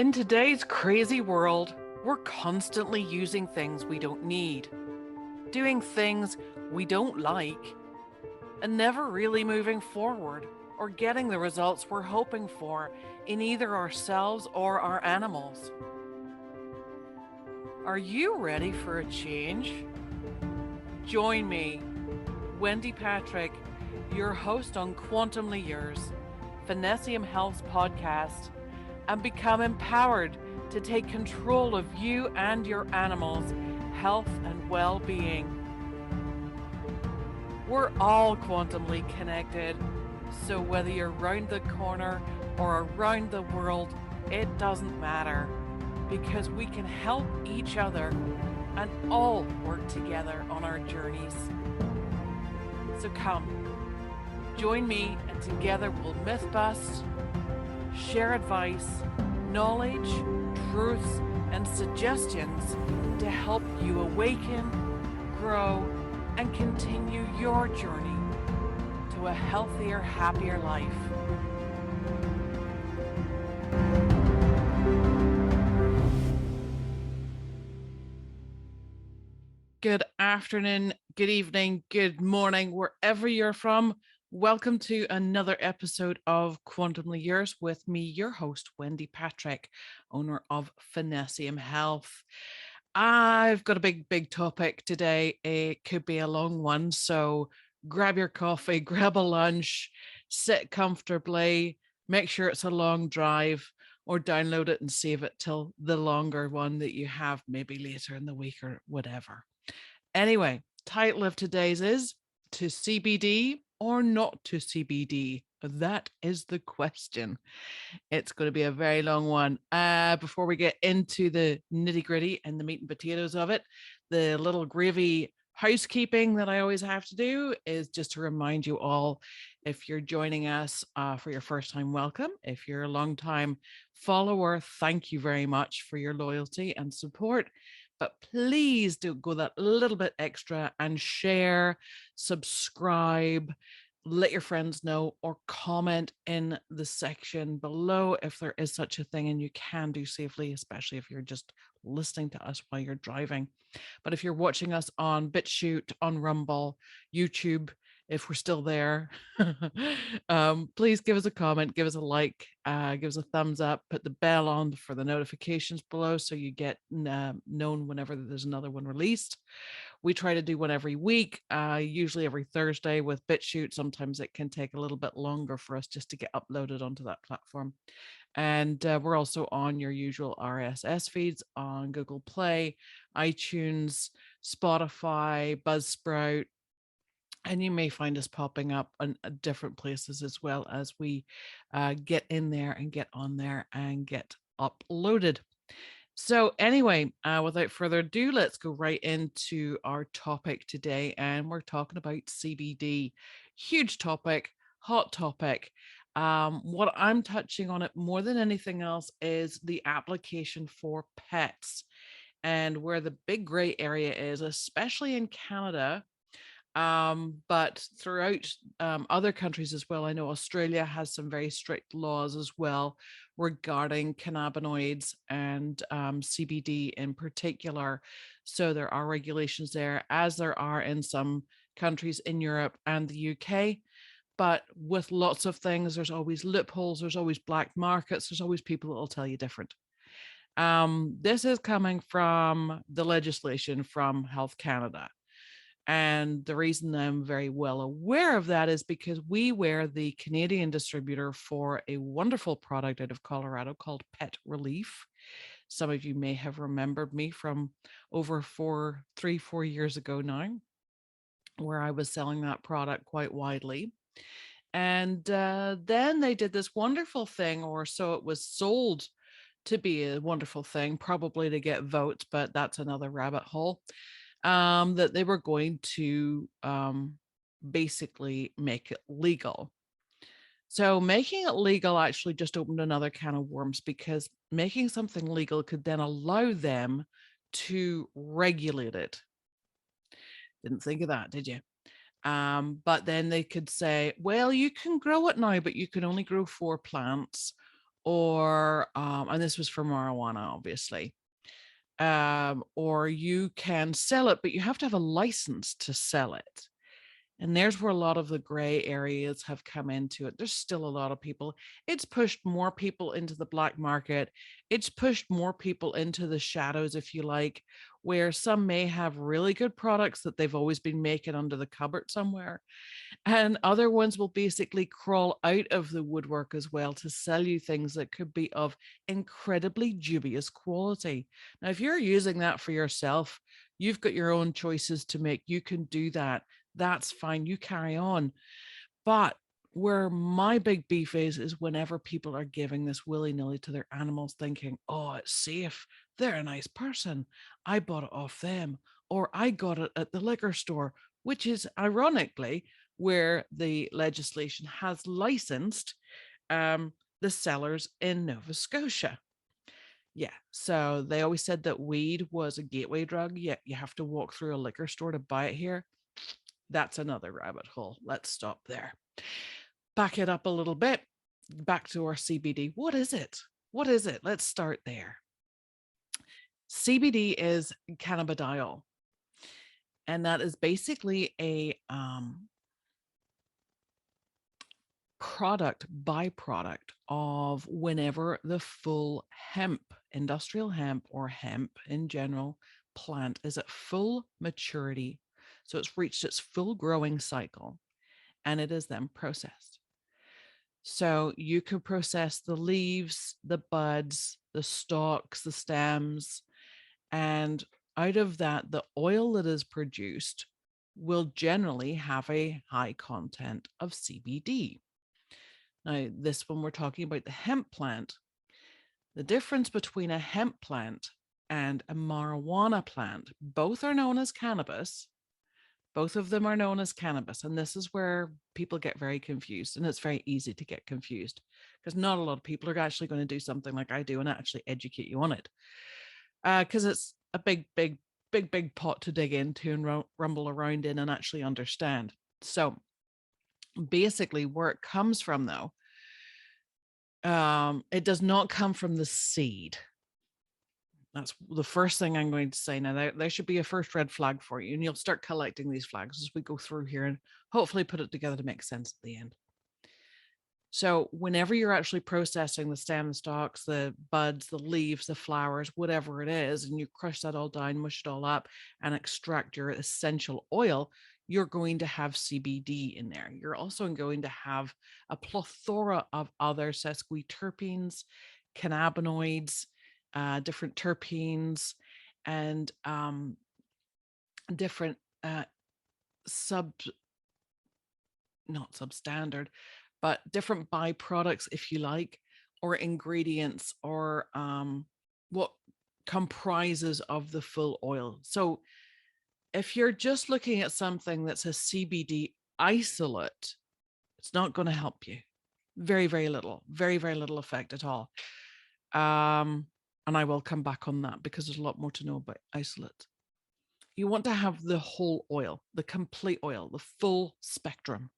In today's crazy world, we're constantly using things we don't need, doing things we don't like, and never really moving forward or getting the results we're hoping for in either ourselves or our animals. Are you ready for a change? Join me, Wendie Patrick, your host on Quantumly Yours, Finnessiam Health's podcast, and become empowered to take control of you and your animals' health and well-being. We're all quantumly connected, so whether you're round the corner or around the world, it doesn't matter, because we can help each other and all work together on our journeys. So come, join me, and together we'll myth bust, share advice, knowledge, truths, and suggestions to help you awaken, grow, and continue your journey to a healthier, happier life. Good afternoon, good evening, good morning, wherever you're from. Welcome to another episode of Quantumly Yours with me, your host, Wendie Patrick, owner of Finnessiam Health. I've got a big topic today. It could be a long one, so grab your coffee, grab a lunch, sit comfortably, make sure it's a long drive, or download it and save it till the longer one that you have maybe later in the week or whatever. Anyway, title of today's is To CBD or Not to CBD? That is the question. It's going to be a very long one. Before we get into the nitty gritty and the meat and potatoes of it, the little gravy housekeeping that I always have to do is just to remind you all, if you're joining us for your first time, welcome. If you're a long time follower, thank you very much for your loyalty and support. But please do go that little bit extra and share, subscribe, let your friends know, or comment in the section below if there is such a thing, and you can do safely, especially if you're just listening to us while you're driving. But if you're watching us on BitChute, on Rumble, YouTube, if we're still there, please give us a comment, give us a like, give us a thumbs up, put the bell on for the notifications below so you get known whenever there's another one released. We try to do one every week, usually every Thursday with BitChute. Sometimes it can take a little bit longer for us just to get uploaded onto that platform. And we're also on your usual RSS feeds on Google Play, iTunes, Spotify, Buzzsprout, and you may find us popping up in different places as well as we get in there and get on there and get uploaded. So anyway, without further ado, let's go right into our topic today. And we're talking about CBD. Huge topic, hot topic. What I'm touching on it more than anything else is the application for pets, and where the big gray area is, especially in Canada, but throughout other countries as well. I know Australia has some very strict laws as well regarding cannabinoids and CBD in particular. So there are regulations there, as there are in some countries in Europe and the UK. But with lots of things, there's always loopholes, there's always black markets, there's always people that will tell you different. This is coming from the legislation from Health Canada. And the reason I'm very well aware of that is because we were the Canadian distributor for a wonderful product out of Colorado called Pet Relief. Some of you may have remembered me from over 4 years ago now, where I was selling that product quite widely. And then they did this wonderful thing, or so it was sold to be a wonderful thing, probably to get votes, but that's another rabbit hole. That they were going to basically make it legal. So making it legal actually just opened another can of worms, because making something legal could then allow them to regulate it. Didn't think of that, did you? But then they could say, well, you can grow it now, but you can only grow 4 plants, or, and this was for marijuana, obviously, or you can sell it, but you have to have a license to sell it. And there's where a lot of the gray areas have come into it. There's still a lot of people. It's pushed more people into the black market. It's pushed more people into the shadows, if you like, where some may have really good products that they've always been making under the cupboard somewhere. And other ones will basically crawl out of the woodwork as well to sell you things that could be of incredibly dubious quality. Now, if you're using that for yourself, you've got your own choices to make. You can do that. That's fine. You carry on. But where my big beef is whenever people are giving this willy-nilly to their animals, thinking, oh, it's safe. They're a nice person. I bought it off them, or I got it at the liquor store, which is ironically where the legislation has licensed the sellers in Nova Scotia. Yeah, so they always said that weed was a gateway drug, yet you have to walk through a liquor store to buy it here. That's another rabbit hole. Let's stop there. Back it up a little bit. Back to our CBD. What is it? What is it? Let's start there. CBD is cannabidiol, and that is basically a byproduct of whenever the full hemp, industrial hemp or hemp in general, plant is at full maturity. So it's reached its full growing cycle, and it is then processed. So you could process the leaves, the buds, the stalks, the stems, and out of that, the oil that is produced will generally have a high content of CBD. Now, this one we're talking about the hemp plant. The difference between a hemp plant and a marijuana plant, both are known as cannabis. Both of them are known as cannabis. And this is where people get very confused. And it's very easy to get confused because not a lot of people are actually going to do something like I do and actually educate you on it. Because it's a big pot to dig into and rumble around in and actually understand. So basically where it comes from though, it does not come from the seed. That's the first thing I'm going to say. Now, there should be a first red flag for you, and you'll start collecting these flags as we go through here and hopefully put it together to make sense at the end. So whenever you're actually processing the stem, the stalks, the buds, the leaves, the flowers, whatever it is, and you crush that all down, mush it all up, and extract your essential oil, you're going to have CBD in there. You're also going to have a plethora of other sesquiterpenes, cannabinoids, different terpenes, and different not substandard, but different byproducts, if you like, or ingredients, or what comprises of the full oil. So if you're just looking at something that's a CBD isolate, it's not going to help you. Very, very little effect at all. And I will come back on that because there's a lot more to know about isolate. You want to have the whole oil, the complete oil, the full spectrum,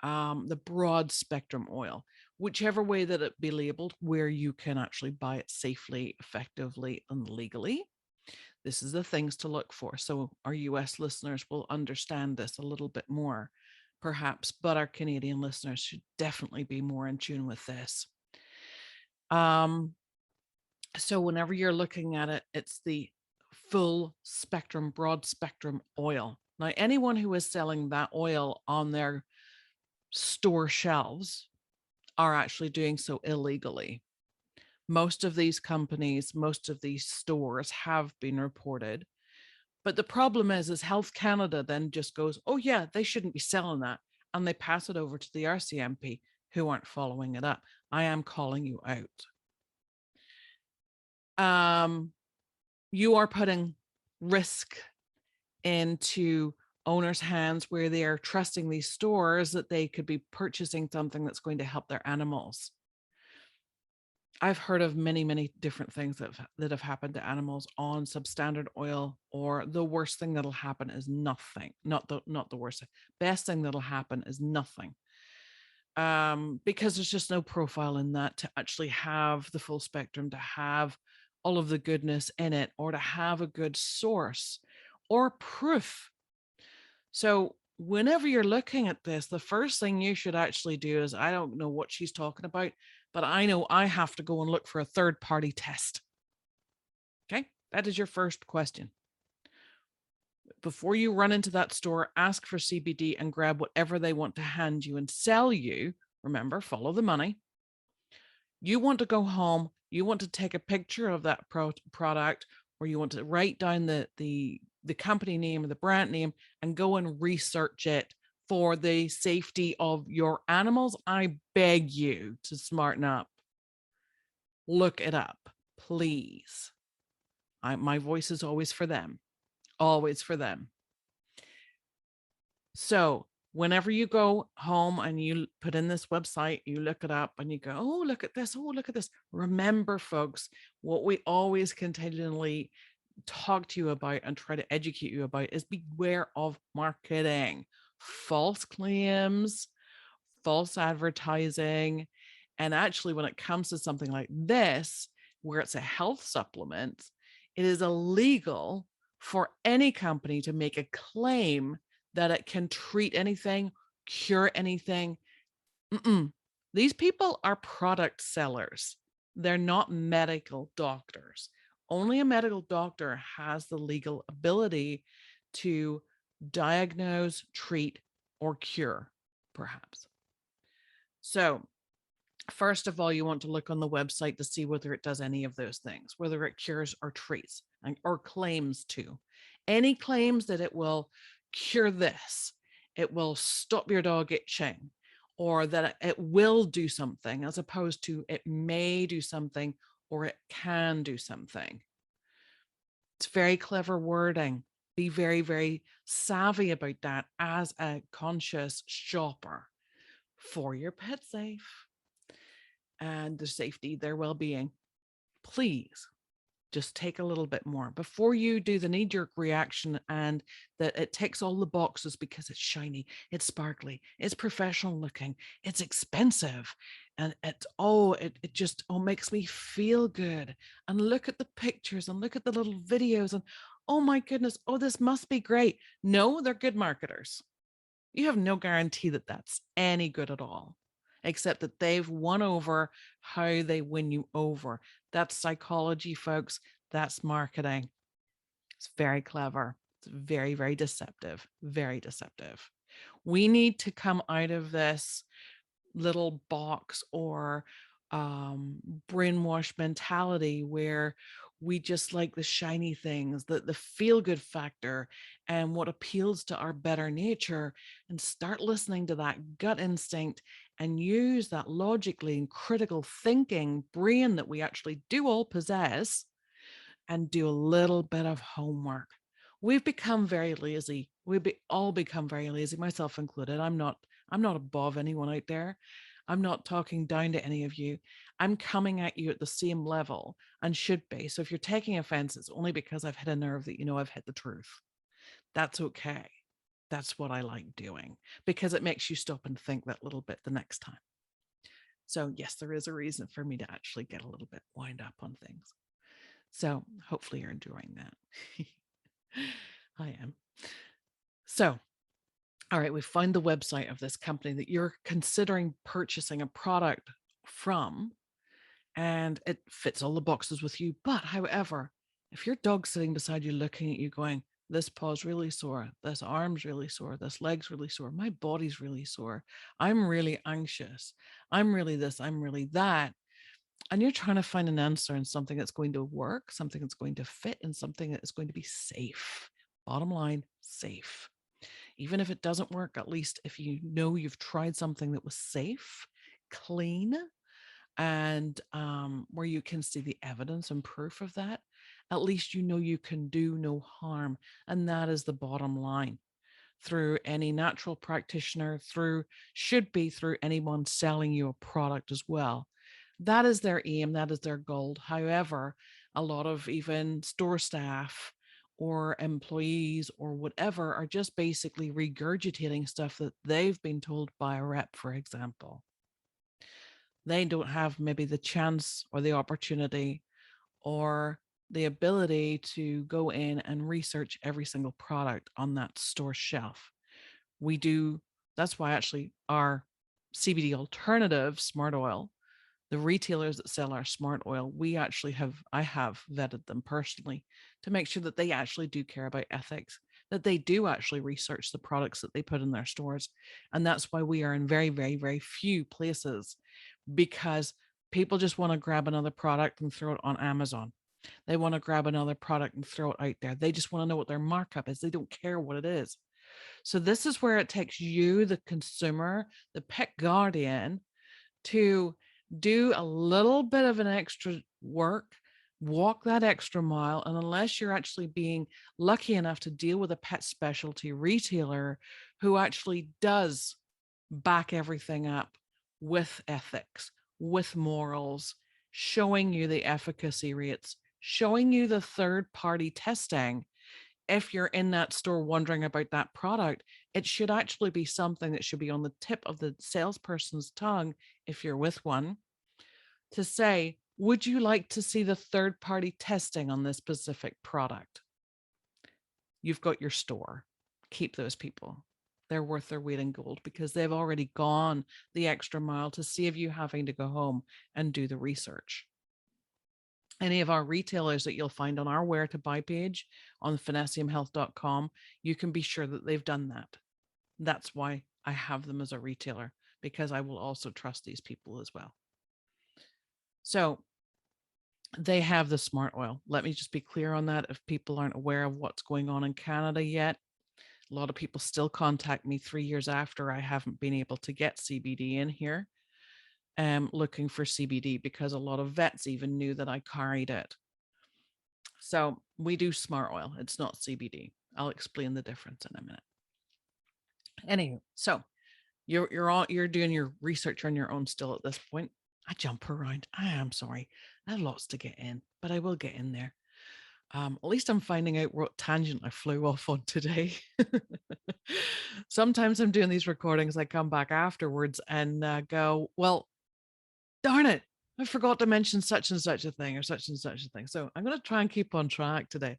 the broad spectrum oil, whichever way that it be labeled, where you can actually buy it safely, effectively, and legally. This is the things to look for. So our US listeners will understand this a little bit more, perhaps, but our Canadian listeners should definitely be more in tune with this. So whenever you're looking at it, it's the full spectrum, broad spectrum oil. Now, anyone who is selling that oil on their store shelves are actually doing so illegally. Most of these companies, most of these stores have been reported. But the problem is Health Canada then just goes, oh yeah, they shouldn't be selling that. And they pass it over to the RCMP who aren't following it up. I am calling you out. You are putting risk into owners' hands where they are trusting these stores that they could be purchasing something that's going to help their animals. I've heard of many different things that have happened to animals on substandard oil, or the worst thing that'll happen is nothing. Not the worst. Best thing that'll happen is nothing. because there's just no profile in that to actually have the full spectrum, to have all of the goodness in it, or to have a good source or proof. So whenever you're looking at this, the first thing you should actually do is, I don't know what she's talking about, but I know I have to go and look for a third-party test. Okay, that is your first question. Before you run into that store, ask for CBD and grab whatever they want to hand you and sell you. Remember, follow the money. You want to go home, you want to take a picture of that product, or you want to write down the company name or the brand name and go and research it for the safety of your animals. I beg you to smarten up. Look it up, please. My voice is always for them, always for them. So whenever you go home and you put in this website, you look it up and you go, oh, look at this. Oh, look at this. Remember, folks, what we always continually talk to you about and try to educate you about is beware of marketing, false claims, false advertising. And actually, when it comes to something like this, where it's a health supplement, it is illegal for any company to make a claim that it can treat anything, cure anything. These people are product sellers. They're not medical doctors. Only a medical doctor has the legal ability to diagnose, treat, or cure, perhaps. So first of all, you want to look on the website to see whether it does any of those things, whether it cures or treats or claims to. Any claims that it will cure this, it will stop your dog itching, or that it will do something, as opposed to it may do something or it can do something. It's very clever wording. Be very, very savvy about that as a conscious shopper for your pet's safe and their safety, their well-being. Please just take a little bit more before you do the knee-jerk reaction and that it ticks all the boxes because it's shiny, it's sparkly, it's professional looking, it's expensive, and it just makes me feel good. And look at the pictures and look at the little videos and oh my goodness, oh, this must be great. No, they're good marketers. You have no guarantee that that's any good at all, except that they've won over how they win you over. That's psychology, folks. That's marketing. It's very clever. It's very, very deceptive. Very deceptive. We need to come out of this little box or brainwash mentality where we just like the shiny things, the feel-good factor and what appeals to our better nature, and start listening to that gut instinct and use that logically and critical thinking brain that we actually do all possess and do a little bit of homework. We've become very lazy. All become very lazy, myself included. I'm not above anyone out there. I'm not talking down to any of you. I'm coming at you at the same level and should be. So if you're taking offense, it's only because I've hit a nerve that you know I've hit the truth. That's okay. That's what I like doing because it makes you stop and think that little bit the next time. So yes, there is a reason for me to actually get a little bit wind up on things. So hopefully you're enjoying that. I am. So, all right, we found the website of this company that you're considering purchasing a product from, and it fits all the boxes with you. But however, if your dog's sitting beside you looking at you going, this paw's really sore, this arm's really sore, this leg's really sore, my body's really sore, I'm really anxious, I'm really this, I'm really that, and you're trying to find an answer in something that's going to work, something that's going to fit, and something that is going to be safe. Bottom line, safe. Even if it doesn't work, at least if you know you've tried something that was safe, clean, and where you can see the evidence and proof of that, at least you know you can do no harm. And that is the bottom line. Through any natural practitioner, should be through anyone selling you a product as well. That is their aim, that is their goal. However, a lot of even store staff or employees or whatever are just basically regurgitating stuff that they've been told by a rep, for example. They don't have maybe the chance or the opportunity or the ability to go in and research every single product on that store shelf. We do. That's why actually our CBD alternative smart oil, the retailers that sell our smart oil, I have vetted them personally to make sure that they actually do care about ethics, that they do actually research the products that they put in their stores. And that's why we are in very, very, very few places, because people just want to grab another product and throw it on Amazon. They want to grab another product and throw it out there. They just want to know what their markup is. They don't care what it is. So this is where it takes you, the consumer, the pet guardian, to do a little bit of an extra work, walk that extra mile. And unless you're actually being lucky enough to deal with a pet specialty retailer who actually does back everything up with ethics, with morals, showing you the efficacy rates, showing you the third party testing. If you're in that store wondering about that product, it should actually be something that should be on the tip of the salesperson's tongue, if you're with one, to say, would you like to see the third party testing on this specific product? You've got your store. Keep those people. They're worth their weight in gold because they've already gone the extra mile to save you having to go home and do the research. Any of our retailers that you'll find on our where to buy page on finnessiamhealth.com, you can be sure that they've done that. That's why I have them as a retailer, because I will also trust these people as well. So they have the smart oil. Let me just be clear on that. If people aren't aware of what's going on in Canada yet, a lot of people still contact me 3 years after I haven't been able to get CBD in here, looking for CBD, because a lot of vets even knew that I carried it. So we do smart oil. It's not CBD. I'll explain the difference in a minute. Anywho, so you're doing your research on your own still at this point. I jump around. I am sorry. I have lots to get in, but I will get in there. At least I'm finding out what tangent I flew off on today. Sometimes I'm doing these recordings, I come back afterwards and go, well, darn it, I forgot to mention such and such a thing or such and such a thing. So I'm going to try and keep on track today.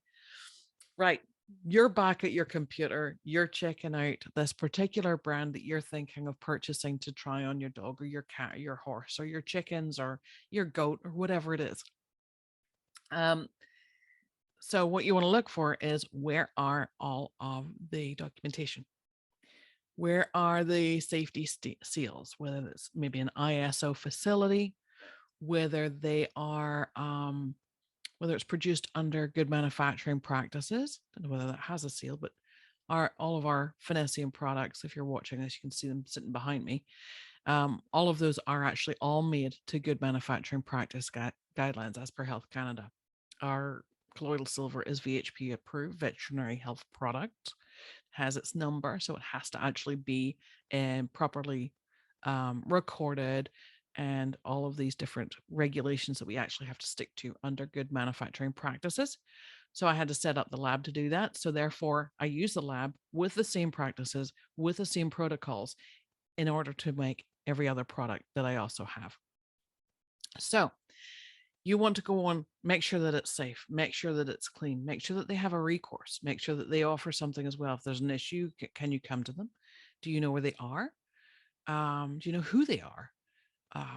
Right. You're back at your computer. You're checking out this particular brand that you're thinking of purchasing to try on your dog or your cat or your horse or your chickens or your goat or whatever it is. So what you want to look for is, where are all of the documentation? Where are the safety seals? Whether it's maybe an ISO facility, whether they are, whether it's produced under good manufacturing practices. I don't know whether that has a seal, but all of our Finnessiam products, if you're watching this, you can see them sitting behind me. All of those are actually all made to good manufacturing practice guidelines as per Health Canada. Our colloidal silver is VHP approved veterinary health product, has its number, so it has to actually be properly recorded, and all of these different regulations that we actually have to stick to under good manufacturing practices. So I had to set up the lab to do that. So therefore, I use the lab with the same practices, with the same protocols, in order to make every other product that I also have. So you want to go on, make sure that it's safe, make sure that it's clean, make sure that they have a recourse, make sure that they offer something as well. If there's an issue, can you come to them? Do you know where they are? Do you know who they are?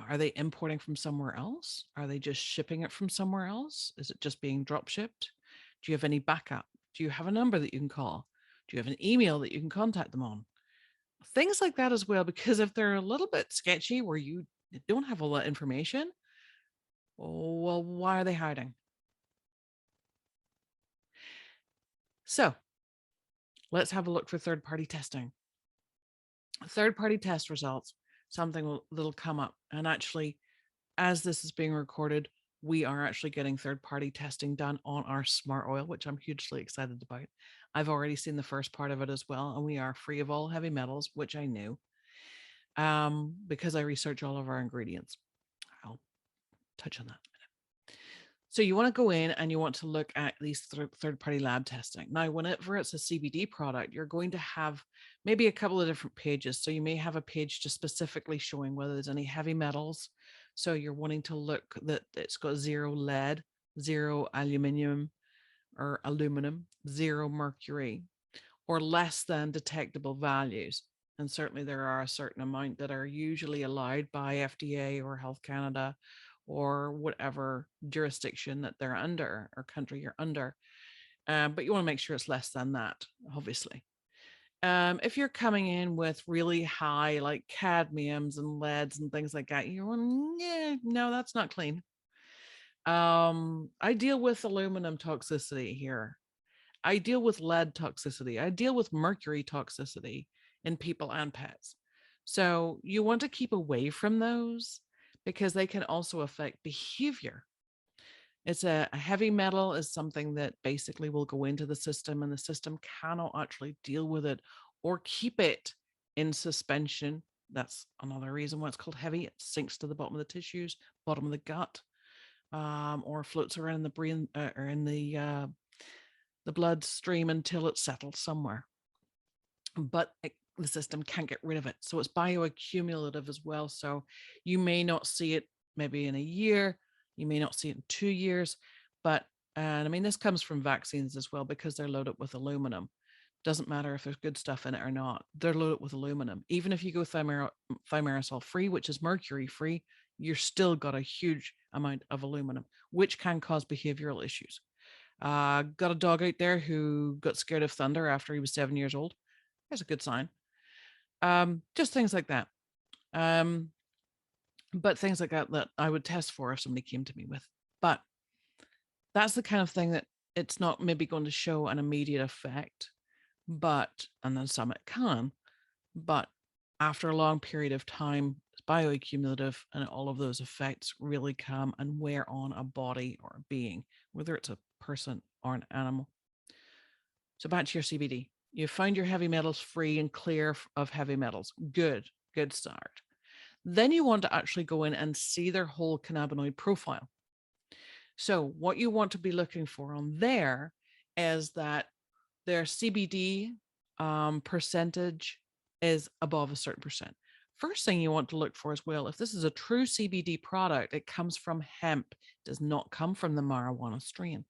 Are they importing from somewhere else? Are they just shipping it from somewhere else? Is it just being drop shipped? Do you have any backup? Do you have a number that you can call? Do you have an email that you can contact them on? Things like that as well, because if they're a little bit sketchy where you don't have a lot of information, well, why are they hiding? So let's have a look for third-party testing. Third-party test results, something that'll come up. And actually, as this is being recorded, we are actually getting third-party testing done on our smart oil, which I'm hugely excited about. I've already seen the first part of it as well, and we are free of all heavy metals, which I knew, because I research all of our ingredients. I'll touch on that in a minute. So you want to go in and you want to look at these third-party lab testing. Now, whenever it's a CBD product, you're going to have maybe a couple of different pages. So you may have a page just specifically showing whether there's any heavy metals. So you're wanting to look that it's got 0 lead, 0 aluminum or aluminum, 0 mercury, or less than detectable values. And certainly there are a certain amount that are usually allowed by FDA or Health Canada or whatever jurisdiction that they're under or country you're under. But you want to make sure it's less than that, obviously. If you're coming in with really high, like cadmiums and leads and things like that, you're going, no, that's not clean. I deal with aluminum toxicity here. I deal with lead toxicity. I deal with mercury toxicity in people and pets. So you want to keep away from those because they can also affect behavior. It's a heavy metal is something that basically will go into the system and the system cannot actually deal with it or keep it in suspension. That's another reason why it's called heavy. It sinks to the bottom of the tissues, bottom of the gut, or floats around in the brain or in the bloodstream until it settles somewhere. But the system can't get rid of it. So it's bioaccumulative as well. So you may not see it maybe in a year, you may not see it in 2 years, but and I mean, this comes from vaccines as well because they're loaded with aluminum. Doesn't matter if there's good stuff in it or not. They're loaded with aluminum. Even if you go thimerosal free, which is mercury free, you're still got a huge amount of aluminum, which can cause behavioral issues. Got a dog out there who got scared of thunder after he was 7 years old. There's a good sign. Just things like that. But things like that I would test for if somebody came to me with. But that's the kind of thing that it's not maybe going to show an immediate effect, and then some it can, but after a long period of time, it's bioaccumulative and all of those effects really come and wear on a body or a being, whether it's a person or an animal. So back to your CBD. You found your heavy metals free and clear of heavy metals. Good start. Then you want to actually go in and see their whole cannabinoid profile. So what you want to be looking for on there is that their CBD percentage is above a certain percent. First thing you want to look for as well, if this is a true CBD product, it comes from hemp, does not come from the marijuana strain.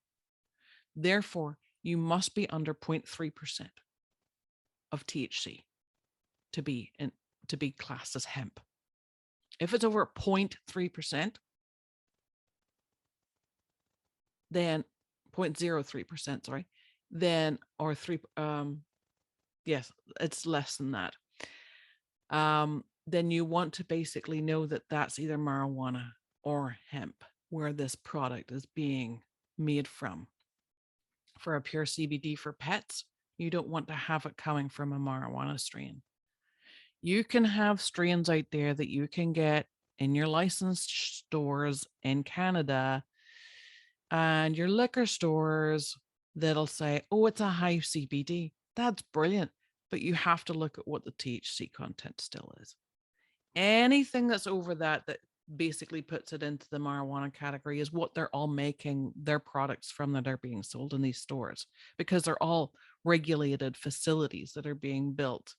Therefore, you must be under 0.3% of THC to be classed as hemp. If it's over 0.3%, then 0.03%, sorry, then or three, yes, it's less than that. Then you want to basically know that that's either marijuana or hemp where this product is being made from. For a pure CBD for pets, you don't want to have it coming from a marijuana strain. You can have strains out there that you can get in your licensed stores in Canada and your liquor stores that'll say, oh, it's a high CBD. That's brilliant. But you have to look at what the THC content still is. Anything that's over that basically puts it into the marijuana category is what they're all making their products from that are being sold in these stores, because they're all regulated facilities that are being built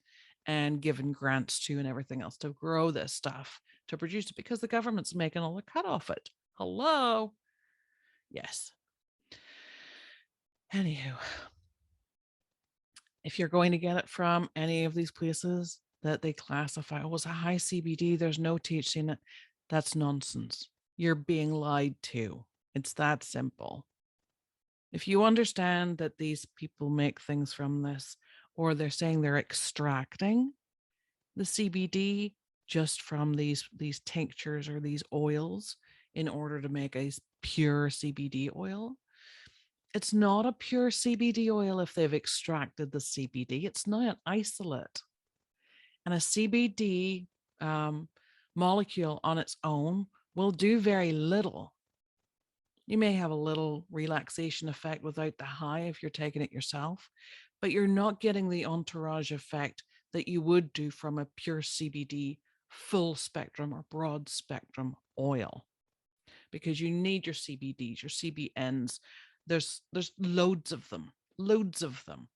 and given grants to and everything else to grow this stuff, to produce it, because the government's making all the cut off it. Hello. Yes. Anywho, if you're going to get it from any of these places that they classify, oh, it's a high CBD, there's no THC in it, that's nonsense. You're being lied to. It's that simple. If you understand that these people make things from this, or they're saying they're extracting the CBD just from these tinctures or these oils in order to make a pure CBD oil, it's not a pure CBD oil if they've extracted the CBD. It's not an isolate. And a CBD molecule on its own will do very little. You may have a little relaxation effect without the high if you're taking it yourself, but you're not getting the entourage effect that you would do from a pure CBD full spectrum or broad spectrum oil, because you need your CBDs, your CBNs. There's loads of them, loads of them.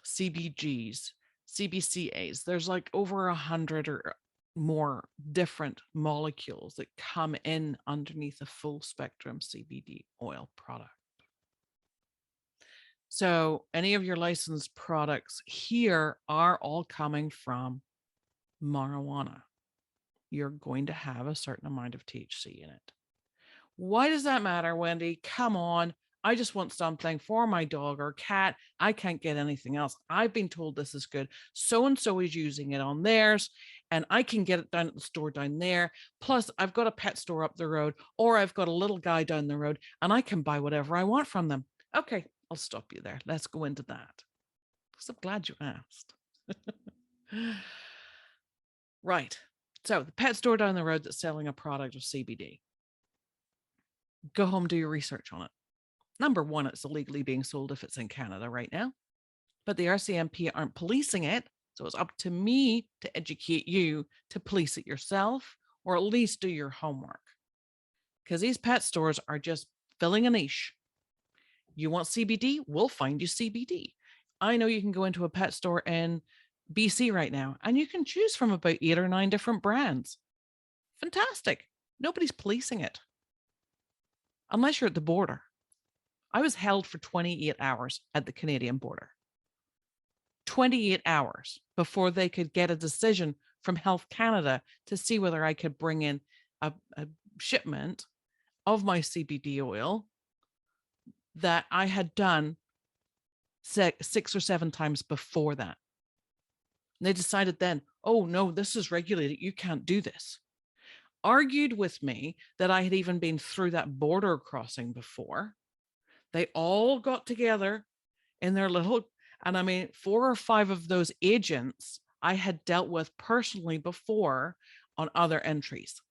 CBGs, CBCAs. There's like over 100 or more different molecules that come in underneath a full spectrum CBD oil product. So any of your licensed products here are all coming from marijuana. You're going to have a certain amount of THC in it. Why does that matter, Wendie? Come on. I just want something for my dog or cat. I can't get anything else. I've been told this is good. So-and-so is using it on theirs, and I can get it down at the store down there. Plus, I've got a pet store up the road, or I've got a little guy down the road, and I can buy whatever I want from them. Okay, I'll stop you there. Let's go into that. Because I'm glad you asked. Right. So the pet store down the road that's selling a product of CBD. Go home, do your research on it. Number one, it's illegally being sold if it's in Canada right now, but the RCMP aren't policing it. So it's up to me to educate you to police it yourself, or at least do your homework. Because these pet stores are just filling a niche. You want CBD? We'll find you CBD. I know you can go into a pet store in BC right now, and you can choose from about 8 or 9 different brands. Fantastic. Nobody's policing it. Unless you're at the border. I was held for 28 hours at the Canadian border. 28 hours before they could get a decision from Health Canada to see whether I could bring in a shipment of my CBD oil that I had done 6 or 7 times before that. And they decided then, oh no, this is regulated. You can't do this. Argued with me that I had even been through that border crossing before. They all got together in their little, and I mean, 4 or 5 of those agents I had dealt with personally before on other entries.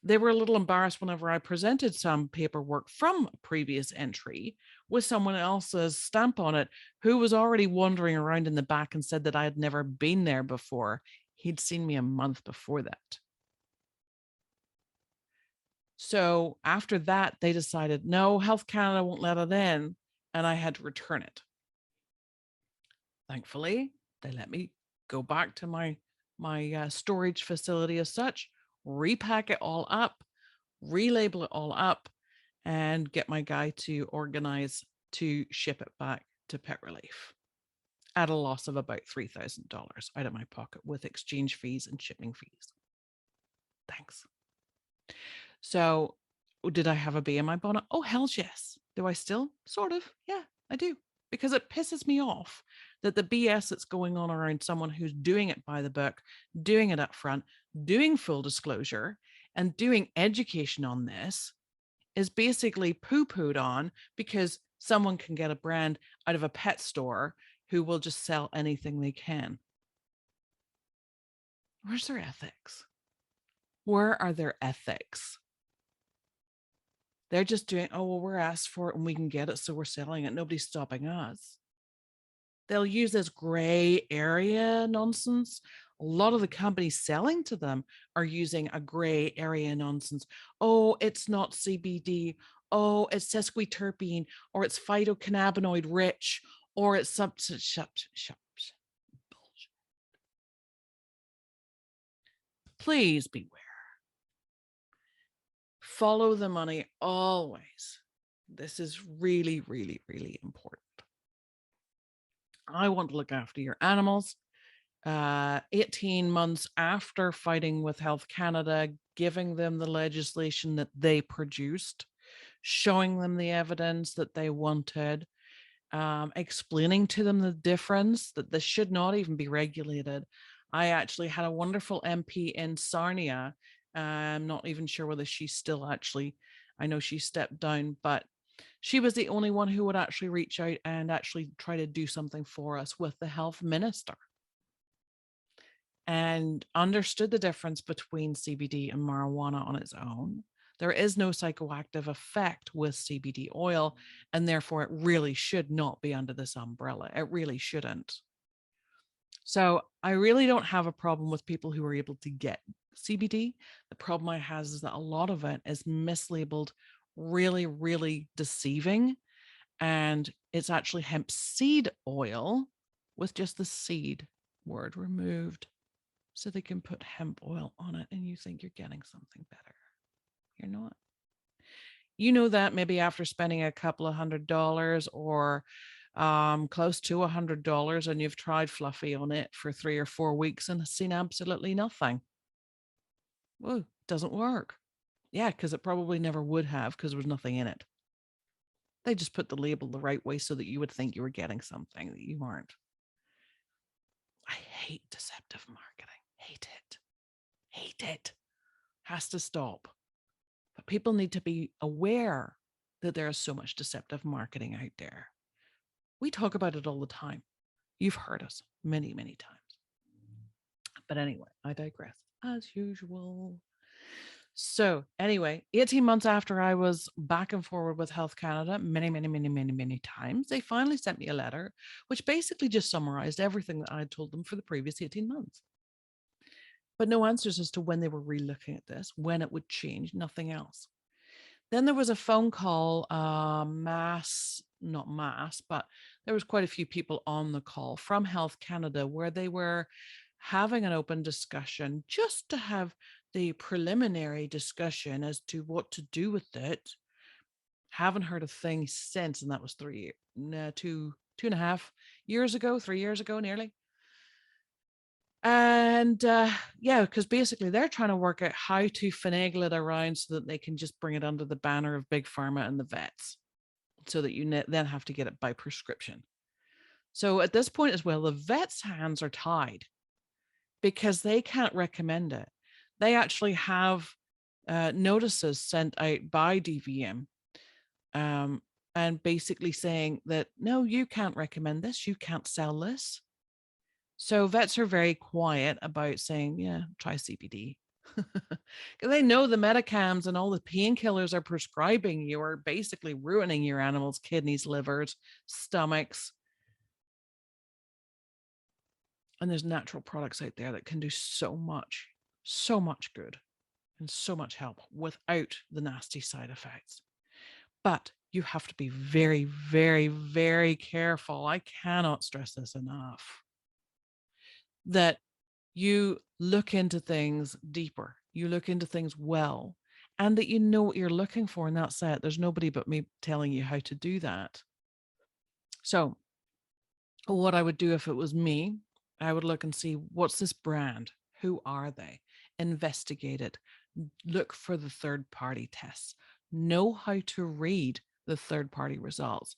They were a little embarrassed whenever I presented some paperwork from a previous entry with someone else's stamp on it, who was already wandering around in the back and said that I had never been there before. He'd seen me a month before that. So after that, they decided, no, Health Canada won't let it in, and I had to return it. Thankfully, they let me go back to my storage facility as such, repack it all up, relabel it all up, and get my guy to organize to ship it back to Pet Relief at a loss of about $3,000 out of my pocket with exchange fees and shipping fees. Thanks. So did I have a bee in my bonnet? Oh, hell yes. Do I still? Sort of. Yeah, I do. Because it pisses me off that the BS that's going on around someone who's doing it by the book, doing it up front, doing full disclosure, and doing education on this is basically poo-pooed on because someone can get a brand out of a pet store who will just sell anything they can. Where's their ethics? Where are their ethics? They're just doing, oh, well, we're asked for it and we can get it, so we're selling it. Nobody's stopping us. They'll use this gray area nonsense. A lot of the companies selling to them are using a gray area nonsense. Oh, it's not CBD. Oh, it's sesquiterpene, or it's phytocannabinoid rich, or it's bullshit. Please beware. Follow the money always. This is really, really, really important. I want to look after your animals. 18 months after fighting with Health Canada, giving them the legislation that they produced, showing them the evidence that they wanted, explaining to them the difference, that this should not even be regulated. I actually had a wonderful MP in Sarnia. I'm not even sure whether she's still actually, I know she stepped down, but she was the only one who would actually reach out and actually try to do something for us with the health minister, and understood the difference between CBD and marijuana on its own. There is no psychoactive effect with CBD oil, and therefore it really should not be under this umbrella. It really shouldn't. So I really don't have a problem with people who are able to get CBD. The problem I have is that a lot of it is mislabeled, really, really deceiving. And it's actually hemp seed oil with just the seed word removed. So they can put hemp oil on it and you think you're getting something better. You're not. You know that maybe after spending a couple of $100 or close to $100 and you've tried Fluffy on it for 3 or 4 weeks and seen absolutely nothing. Well, doesn't work. Yeah, because it probably never would have because there was nothing in it. They just put the label the right way so that you would think you were getting something that you aren't. I hate deceptive marketing. Hate it. Hate it. Has to stop. But people need to be aware that there is so much deceptive marketing out there. We talk about it all the time. You've heard us many, many times. But anyway, I digress as usual. So anyway, 18 months after I was back and forward with Health Canada many times, they finally sent me a letter, which basically just summarized everything that I had told them for the previous 18 months. But no answers as to when they were relooking at this, when it would change, nothing else. Then there was a phone call, not mass, but there was quite a few people on the call from Health Canada where they were having an open discussion just to have the preliminary discussion as to what to do with it. Haven't heard a thing since, and that was 2.5 years ago, 3 years ago, nearly. And yeah, because basically they're trying to work out how to finagle it around so that they can just bring it under the banner of Big Pharma and the vets so that you then have to get it by prescription. So at this point as well, the vets' hands are tied because they can't recommend it. They actually have notices sent out by DVM and basically saying that, no, you can't recommend this. You can't sell this. So vets are very quiet about saying, yeah, try CBD. Because they know the medicams and all the painkillers are prescribing you are basically ruining your animals' kidneys, livers, stomachs. And there's natural products out there that can do so much good and so much help without the nasty side effects. But you have to be very, very, very careful. I cannot stress this enough. That you look into things deeper, you look into things well, and that you know what you're looking for. And that's it. There's nobody but me telling you how to do that. So what I would do if it was me, I would look and see, what's this brand? Who are they? Investigate it. Look for the third-party tests. Know how to read the third-party results.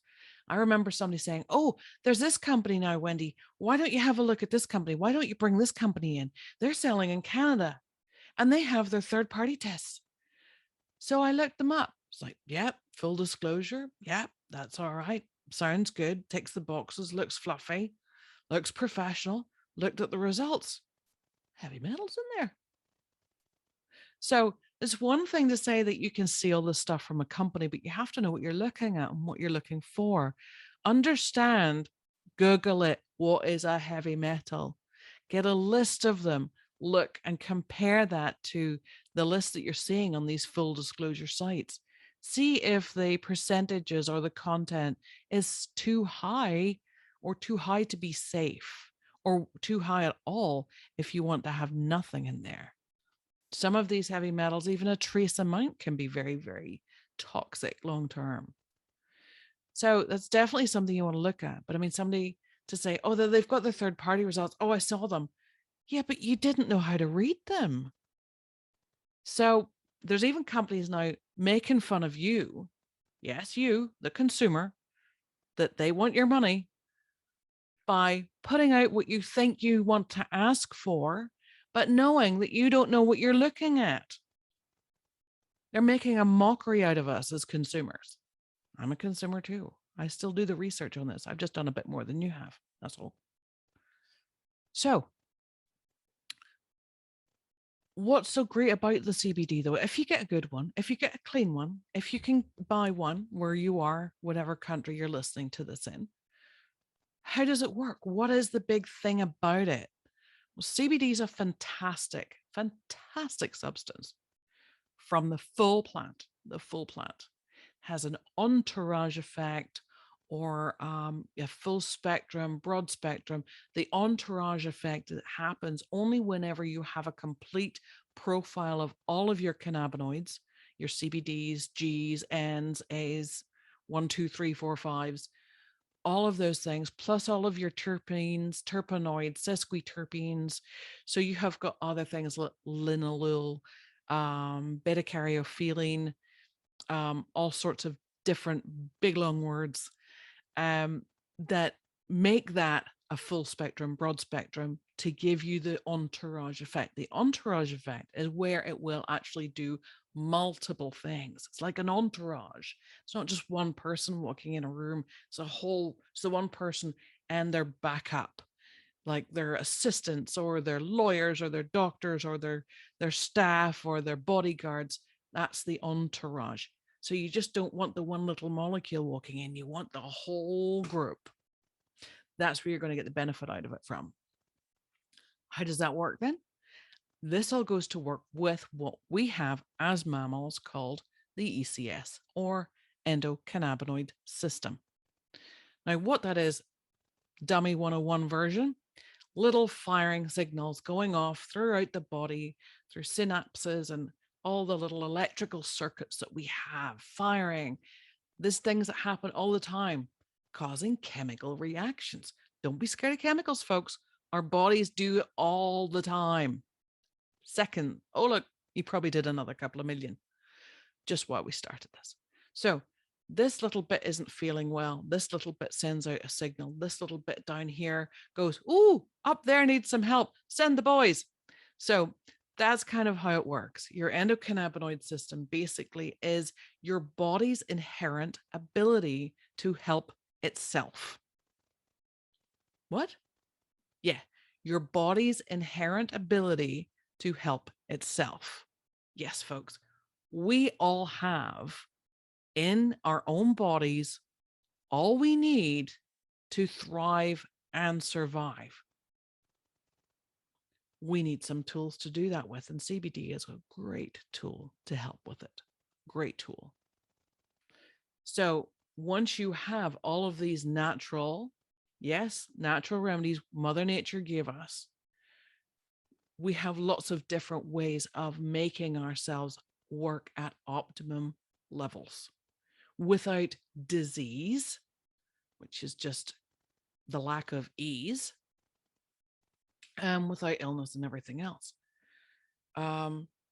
I remember somebody saying, oh, there's this company now, Wendie. Why don't you have a look at this company? Why don't you bring this company in? They're selling in Canada and they have their third-party tests. So I looked them up. It's like, yep, full disclosure. Yep, that's all right. Sounds good. Ticks the boxes. Looks fluffy. Looks professional. Looked at the results. Heavy metals in there. So it's one thing to say that you can see all this stuff from a company, but you have to know what you're looking at and what you're looking for. Understand, Google it. What is a heavy metal? Get a list of them. Look and compare that to the list that you're seeing on these full disclosure sites. See if the percentages or the content is too high or too high to be safe or too high at all if you want to have nothing in there. Some of these heavy metals, even a trace amount, can be very, very toxic long term. So that's definitely something you want to look at. But I mean, somebody to say, oh, they've got the third party results. Oh, I saw them. Yeah, but you didn't know how to read them. So there's even companies now making fun of you. Yes, you, the consumer, that they want your money by putting out what you think you want to ask for, but knowing that you don't know what you're looking at. They're making a mockery out of us as consumers. I'm a consumer too. I still do the research on this. I've just done a bit more than you have. That's all. So what's so great about the CBD though? If you get a good one, if you get a clean one, if you can buy one where you are, whatever country you're listening to this in, How does it work? What is the big thing about it? Well, CBD is a fantastic, fantastic substance from the full plant. The full plant has an entourage effect, or a full spectrum, broad spectrum. The entourage effect that happens only whenever you have a complete profile of all of your cannabinoids, your CBDs, Gs, Ns, As, 1, 2, 3, 4, 5s, all of those things, plus all of your terpenes, terpenoids, sesquiterpenes. So you have got other things like linalool, beta caryophyllene, all sorts of different big long words, that make that a full spectrum, broad spectrum, to give you the entourage effect. The entourage effect is where it will actually do multiple things. It's like an entourage. It's not just one person walking in a room. It's the one person and their backup, like their assistants or their lawyers or their doctors or their staff or their bodyguards. That's the entourage. So you just don't want the one little molecule walking in. You want the whole group. That's where you're going to get the benefit out of it from. How does that work then? This all goes to work with what we have as mammals called the ECS, or endocannabinoid system. Now, what that is, dummy 101 version, little firing signals going off throughout the body, through synapses and all the little electrical circuits that we have firing. There's things that happen all the time, causing chemical reactions. Don't be scared of chemicals, folks. Our bodies do it all the time. Second, oh, look, you probably did another couple of million just while we started this. So this little bit isn't feeling well. This little bit sends out a signal. This little bit down here goes, ooh, up there needs some help. Send the boys. So that's kind of how it works. Your endocannabinoid system basically is your body's inherent ability to help itself. What? Yeah, your body's inherent ability to help itself. Yes, folks, we all have in our own bodies all we need to thrive and survive. We need some tools to do that with, and CBD is a great tool to help with it. Great tool. So once you have all of these natural remedies Mother Nature gave us, we have lots of different ways of making ourselves work at optimum levels without disease, which is just the lack of ease, and without illness and everything else.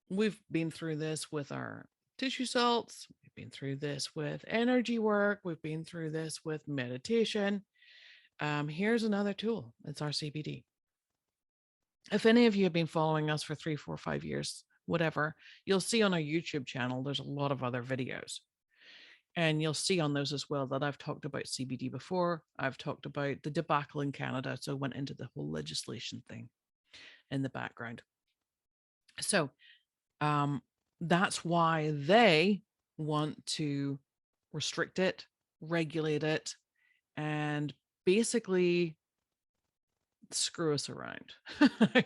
We've been through this with our tissue salts. We've been through this with energy work. We've been through this with meditation. Here's another tool. It's our CBD. If any of you have been following us for 3, 4, 5 years, whatever, you'll see on our YouTube channel, there's a lot of other videos. And you'll see on those as well that I've talked about CBD before. I've talked about the debacle in Canada. So I went into the whole legislation thing in the background. So that's why they want to restrict it, regulate it, and basically screw us around. I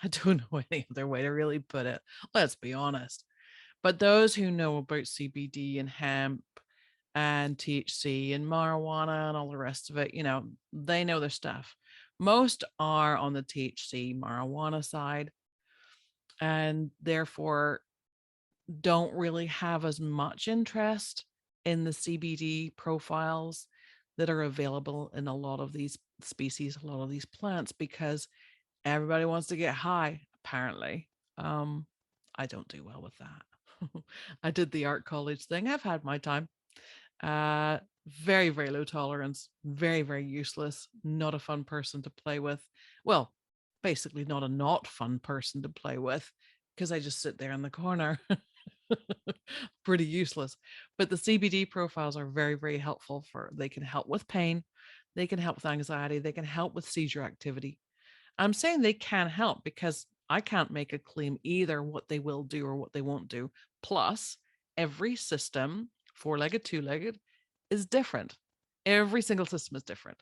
don't know any other way to really put it. Let's be honest. But those who know about CBD and hemp and THC and marijuana and all the rest of it, they know their stuff. Most are on the THC marijuana side, and therefore don't really have as much interest in the CBD profiles that are available in a lot of these species, a lot of these plants, because everybody wants to get high, apparently. I don't do well with that. I did the art college thing. I've had my time. Very, very low tolerance, very, very useless, not a fun person to play with. Well, basically not fun person to play with, because I just sit there in the corner. Pretty useless. But the CBD profiles are very, very helpful. They can help with pain, they can help with anxiety, they can help with seizure activity. I'm saying they can help because I can't make a claim either what they will do or what they won't do. Plus, every system, 4-legged, 2-legged, is different. Every single system is different.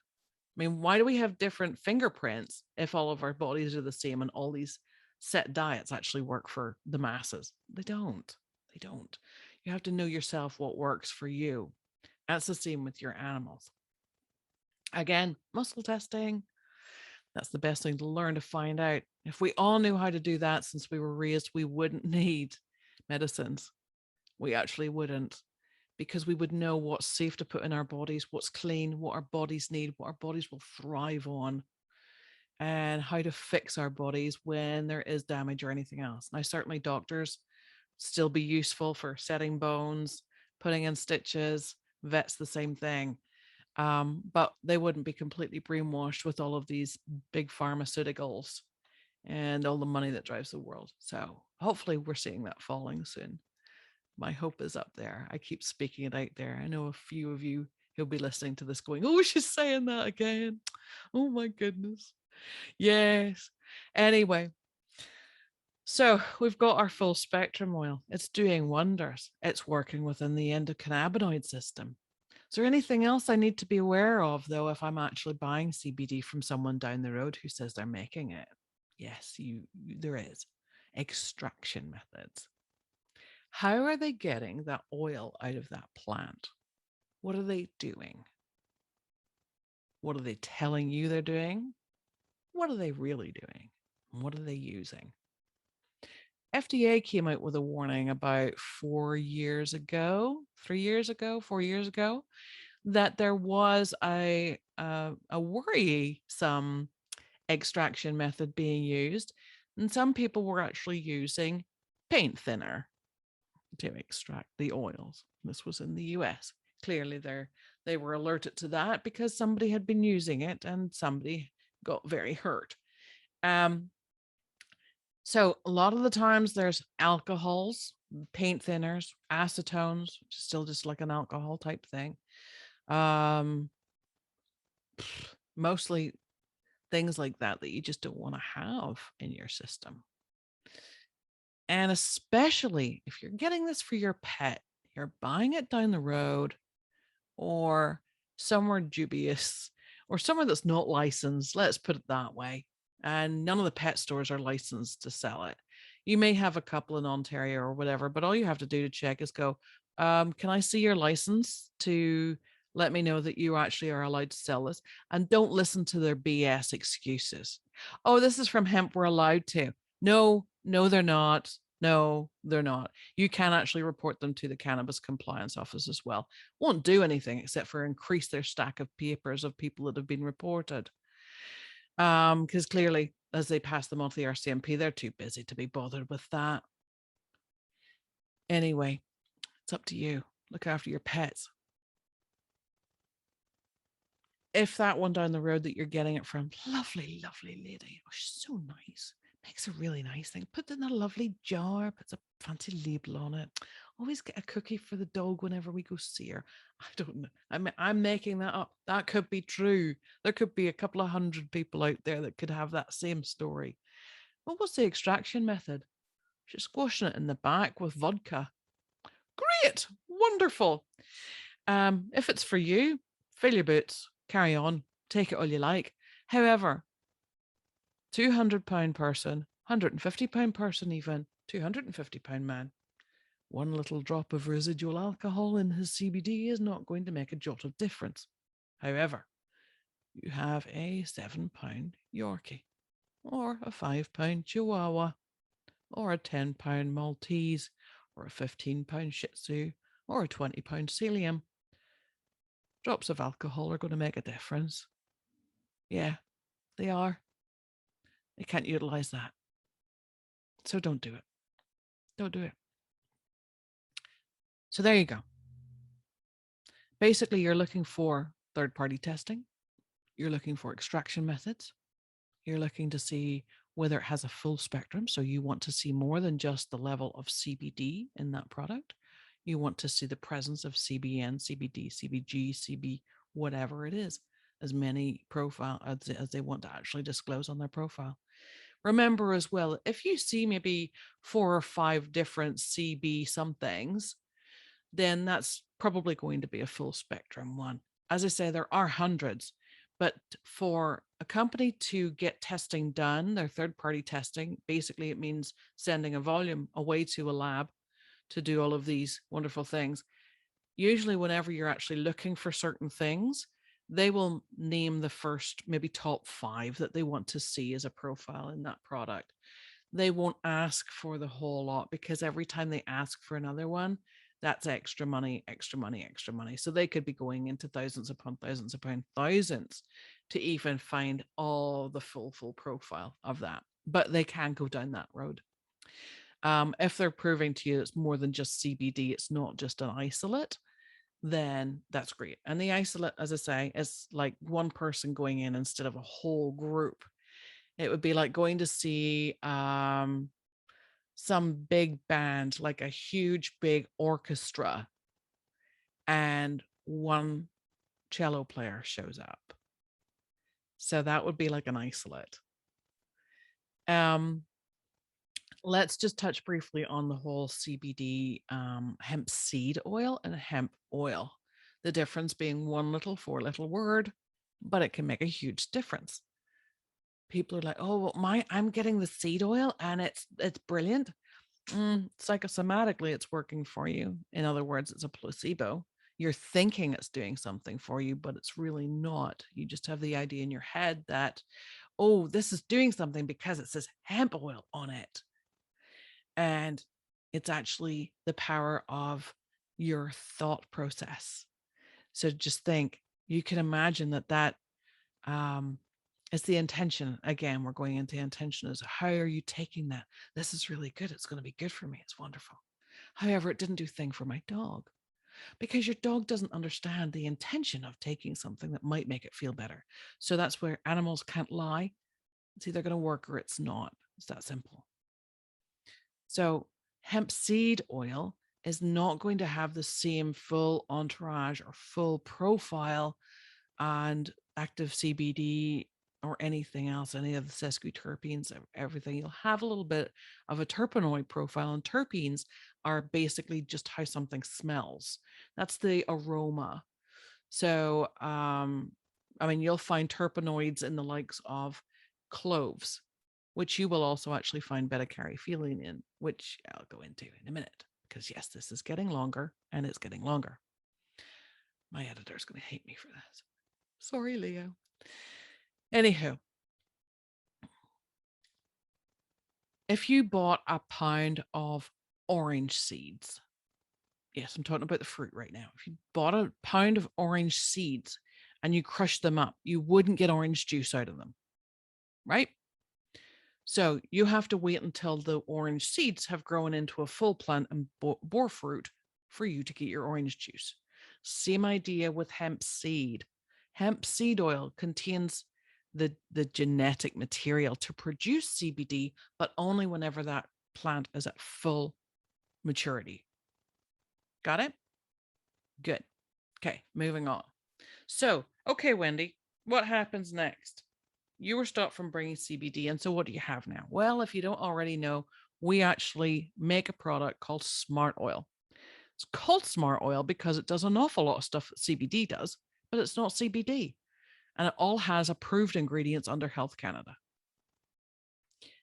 I mean, why do we have different fingerprints if all of our bodies are the same and all these set diets actually work for the masses? They don't. They don't. You have to know yourself what works for you. That's the same with your animals. Again, muscle testing. That's the best thing to learn to find out. If we all knew how to do that since we were raised, we wouldn't need medicines. We actually wouldn't, because we would know what's safe to put in our bodies, what's clean, what our bodies need, what our bodies will thrive on, and how to fix our bodies when there is damage or anything else. Now, certainly doctors still be useful for setting bones, putting in stitches, vets the same thing. But they wouldn't be completely brainwashed with all of these big pharmaceuticals and all the money that drives the world. So hopefully we're seeing that falling soon. My hope is up there. I keep speaking it out there. I know a few of you who'll be listening to this going, oh, she's saying that again. Oh my goodness. Yes. Anyway, so we've got our full spectrum oil. It's doing wonders. It's working within the endocannabinoid system. Is there anything else I need to be aware of, though, if I'm actually buying CBD from someone down the road who says they're making it? Yes, there is. Extraction methods. How are they getting that oil out of that plant? What are they doing? What are they telling you they're doing? What are they really doing? What are they using? FDA came out with a warning about 4 years ago, 3 years ago, 4 years ago, that there was a worrisome extraction method being used, and some people were actually using paint thinner to extract the oils. This was in the US. Clearly, they were alerted to that because somebody had been using it and somebody got very hurt. So a lot of the times there's alcohols, paint thinners, acetones, which is still just like an alcohol type thing. Mostly things like that you just don't want to have in your system. And especially if you're getting this for your pet, you're buying it down the road or somewhere dubious or somewhere that's not licensed, let's put it that way. And none of the pet stores are licensed to sell it. You may have a couple in Ontario or whatever, but all you have to do to check is go, can I see your license to let me know that you actually are allowed to sell this? And don't listen to their BS excuses. Oh, this is from hemp, we're allowed to. No, they're not. No, they're not. You can actually report them to the Cannabis Compliance Office as well. Won't do anything except for increase their stack of papers of people that have been reported. Because clearly, as they pass them on to the RCMP, they're too busy to be bothered with that. Anyway, it's up to you. Look after your pets. If that one down the road that you're getting it from, lovely, lovely lady. Oh, she's so nice. Makes a really nice thing. Put it in a lovely jar, puts a fancy label on it. Always get a cookie for the dog whenever we go see her. I don't know. I'm making that up. That could be true. There could be a couple of hundred people out there that could have that same story. What was the extraction method? She's squashing it in the back with vodka. Great. Wonderful. If it's for you, fill your boots, carry on, take it all you like. However, £200 person, £150 person even, £250 man. One little drop of residual alcohol in his CBD is not going to make a jot of difference. However, you have a £7 Yorkie, or a £5 Chihuahua, or a £10 Maltese, or a £15 Shih Tzu, or a £20 Sealyham. Drops of alcohol are going to make a difference. Yeah, they are. They can't utilize that. So don't do it. Don't do it. So there you go. Basically, you're looking for third-party testing. You're looking for extraction methods. You're looking to see whether it has a full spectrum. So you want to see more than just the level of CBD in that product. You want to see the presence of CBN, CBD, CBG, CB, whatever it is, as many profile as they want to actually disclose on their profile. Remember as well, if you see maybe 4 or 5 different CB somethings, then that's probably going to be a full spectrum one. As I say, there are hundreds, But for a company to get testing done, their third-party testing, basically it means sending a volume away to a lab to do all of these wonderful things. Usually whenever you're actually looking for certain things, they will name the first maybe top 5 that they want to see as a profile in that product. They won't ask for the whole lot, because every time they ask for another one, that's extra money, extra money, extra money. So they could be going into thousands upon thousands upon thousands to even find all the full profile of that. But they can go down that road. If they're proving to you it's more than just CBD, it's not just an isolate, then that's great. And the isolate, as I say, is like one person going in instead of a whole group. It would be like going to see some big band, like a huge big orchestra, and one cello player shows up. So that would be like an isolate. Let's just touch briefly on the whole CBD hemp seed oil and hemp oil. The difference being one little, 4 little word, but it can make a huge difference. People are like, oh, well, I'm getting the seed oil and it's brilliant. Psychosomatically, it's working for you. In other words, it's a placebo. You're thinking it's doing something for you, but it's really not. You just have the idea in your head that, oh, this is doing something because it says hemp oil on it. And it's actually the power of your thought process. So just think, you can imagine that it's the intention. Again, we're going into intention. Is how are you taking that? This is really good. It's going to be good for me. It's wonderful. However, it didn't do a thing for my dog, because your dog doesn't understand the intention of taking something that might make it feel better. So that's where animals can't lie. It's either going to work or it's not. It's that simple. So hemp seed oil is not going to have the same full entourage or full profile and active CBD or anything else, any of the sesquiterpenes, everything. You'll have a little bit of a terpenoid profile, and terpenes are basically just how something smells. That's the aroma. So, you'll find terpenoids in the likes of cloves, which you will also actually find beta-caryophyllene in, which I'll go into in a minute, because yes, this is getting longer and it's getting longer. My editor's going to hate me for this. Sorry, Leo. Anywho, if you bought a pound of orange seeds, yes, I'm talking about the fruit right now. If you bought a pound of orange seeds and you crushed them up, you wouldn't get orange juice out of them, right? So you have to wait until the orange seeds have grown into a full plant and bore fruit for you to get your orange juice. Same idea with hemp seed. Hemp seed oil contains the genetic material to produce CBD, but only whenever that plant is at full maturity. Got it? Good. Okay, moving on. So, okay, Wendie, what happens next? You were stopped from bringing CBD, and so what do you have now? Well, if you don't already know, we actually make a product called Smart Oil. It's called Smart Oil because it does an awful lot of stuff that CBD does, but it's not CBD. And it all has approved ingredients under Health Canada.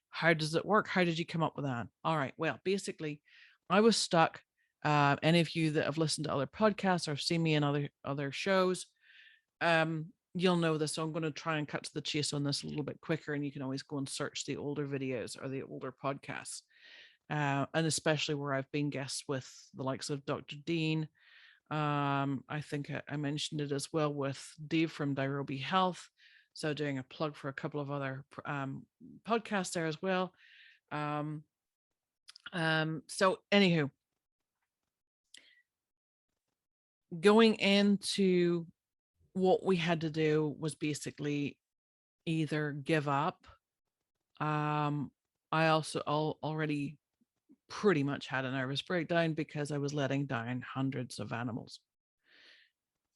How does it work? How did you come up with that? All right. Well, basically, I was stuck. Any of you that have listened to other podcasts or seen me in other shows, you'll know this. So I'm going to try and cut to the chase on this a little bit quicker, and you can always go and search the older videos or the older podcasts. And especially where I've been guests with the likes of Dr. Dean. I think I mentioned it as well with Dave from Nairobi Health. So doing a plug for a couple of other podcasts there as well. So anywho, going into what we had to do was basically either give up. I also already pretty much had a nervous breakdown because I was letting down hundreds of animals.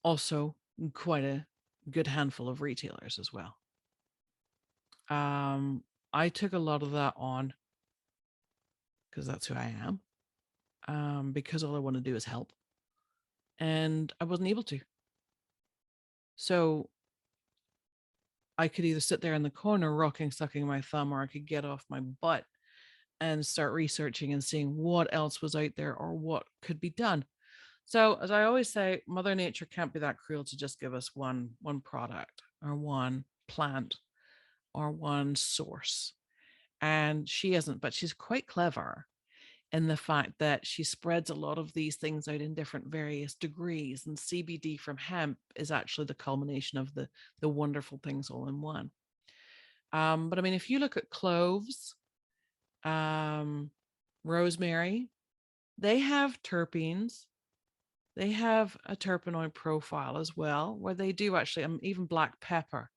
Also, quite a good handful of retailers as well. I took a lot of that on because that's who I am. Because all I want to do is help. And I wasn't able to. So I could either sit there in the corner rocking, sucking my thumb, or I could get off my butt and start researching and seeing what else was out there or what could be done. So, as I always say, Mother Nature can't be that cruel to just give us one product or one plant or one source. And she isn't, but she's quite clever in the fact that she spreads a lot of these things out in different various degrees. And CBD from hemp is actually the culmination of the wonderful things all in one. But I mean, if you look at cloves, rosemary, they have terpenes. They have a terpenoid profile as well, where they do actually, even black pepper,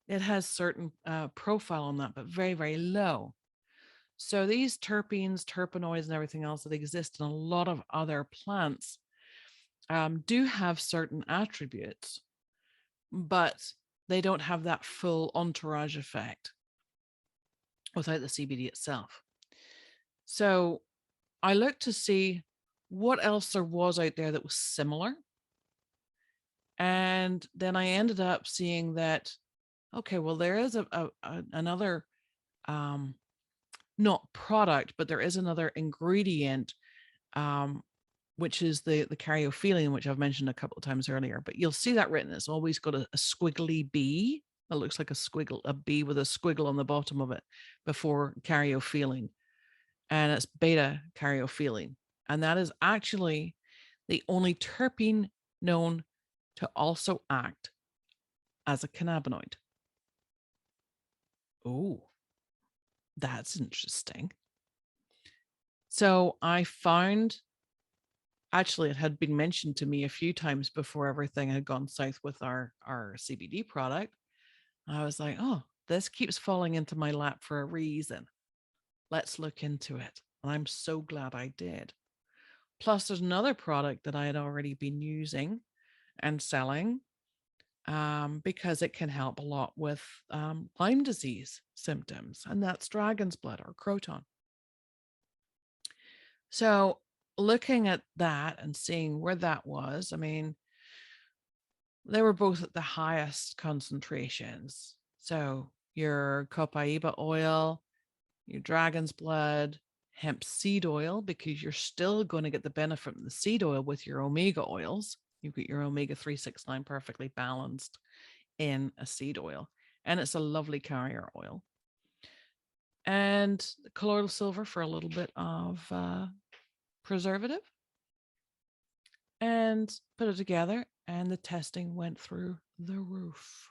it has certain profile on that, but very, very low. So these terpenes, terpenoids, and everything else that exist in a lot of other plants do have certain attributes, but they don't have that full entourage effect without the CBD itself. So I looked to see what else there was out there that was similar. And then I ended up seeing that, okay, well, there is another, not product, but there is another ingredient, which is the caryophyllene, which I've mentioned a couple of times earlier. But you'll see that written. It's always got a squiggly bee. It looks like a bee with a squiggle on the bottom of it before caryophyllene. And it's beta caryophyllene. And that is actually the only terpene known to also act as a cannabinoid. Oh, that's interesting. So I found, actually, it had been mentioned to me a few times before everything had gone south with our CBD product. I was like, oh, this keeps falling into my lap for a reason. Let's look into it. And I'm so glad I did. Plus, there's another product that I had already been using and selling because it can help a lot with Lyme disease symptoms, and that's dragon's blood or croton. So looking at that and seeing where that was, I mean, they were both at the highest concentrations. So your copaiba oil, your dragon's blood, hemp seed oil, because you're still going to get the benefit from the seed oil with your omega oils. You've got your omega 369 perfectly balanced in a seed oil, and it's a lovely carrier oil. And colloidal silver for a little bit of preservative, and put it together, and the testing went through the roof.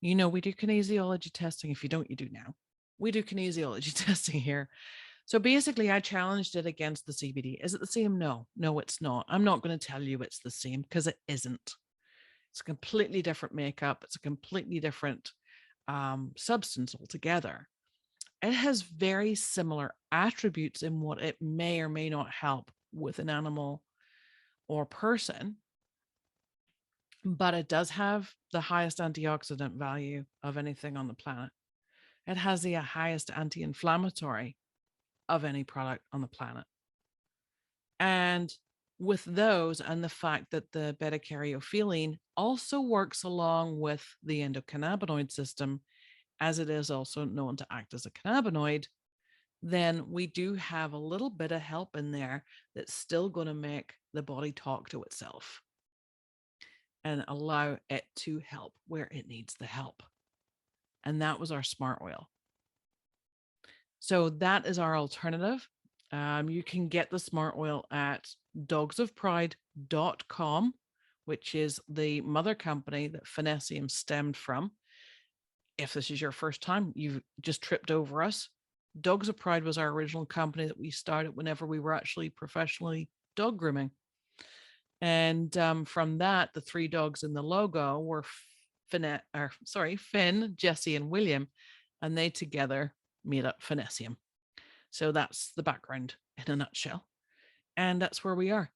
You know, we do kinesiology testing. If you don't, you do now. We do kinesiology testing here. So basically, I challenged it against the CBD. Is it the same? No, it's not. I'm not going to tell you it's the same because it isn't. It's a completely different makeup. It's a completely different substance altogether. It has very similar attributes in what it may or may not help with an animal or person, but it does have the highest antioxidant value of anything on the planet. It has the highest anti-inflammatory of any product on the planet. And with those, and the fact that the beta caryophyllene also works along with the endocannabinoid system, as it is also known to act as a cannabinoid, then we do have a little bit of help in there that's still going to make the body talk to itself and allow it to help where it needs the help. And that was our smart oil. So that is our alternative. You can get the smart oil at dogsofpride.com, which is the mother company that Finnessiam stemmed from. If this is your first time, you've just tripped over us. Dogs of Pride was our original company that we started whenever we were actually professionally dog grooming. And from that, the three dogs in the logo were Finn, Jesse, and William, and they together made up Finnessiam. So that's the background in a nutshell. And that's where we are.